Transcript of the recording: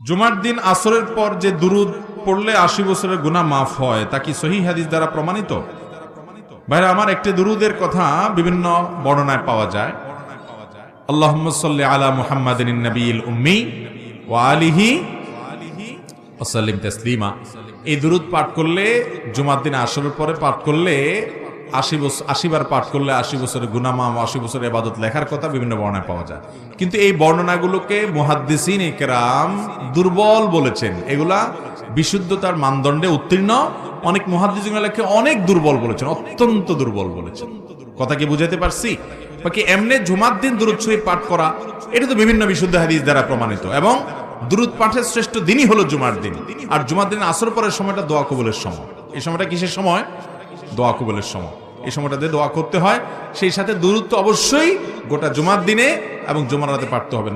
জুমার দিন আসরের পর যে দুরুদ পড়লে ৮০ বছরের গুনাহ মাফ হয় তা কি সহিহ হাদিস দ্বারা প্রমাণিত? ভাইরা আমার, একটি দুরুদের কথা বিভিন্ন বর্ণনায় পাওয়া যায়। আল্লাহুম্মা সাল্লি আলা মুহাম্মাদিন নবিয়িল উম্মি ওয়া আলিহি ওয়া সাল্লিম তাসলিমা। এই দুরুদ পাঠ করলে জুমার দিন আসরের পরে পাঠ করলে ৮০ বার পাঠ করলে ৮০ বছরের গুনাহ মাফ, ৮০ বছরের ইবাদত লেখার কথা বিভিন্ন বর্ণনায় পাওয়া যায়। কিন্তু এই বর্ণনাগুলোকে মুহাদ্দিসিন ইকরাম দুর্বল বলেছেন। এগুলা বিশুদ্ধতার মানদণ্ডে উত্তীর্ণ। অনেক মুহাদ্দিসিন লেখে অনেক দুর্বল বলেছেন, অত্যন্ত দুর্বল বলেছেন। কথা কি বুঝাতে পারছি? বাকি এমনি জুমার দিন দুরূদ শরীফ পাঠ করা, এটা তো বিভিন্ন বিশুদ্ধ হাদিস দ্বারা প্রমাণিত। এবং দুরূদ পাঠের শ্রেষ্ঠ দিনই হলো জুমার দিন। আর জুমার দিন আসর পরের সময়টা দোয়া কবুলের সময়। এই সময়টা কিসের সময়? দোয়া কবুলের সময়। এই সময়টাতে দোয়া করতে হয়। সেই সাথে দুরূদ তো অবশ্যই গোটা জুমার দিনে এবং জুমার রাতে পাঠতে হবে।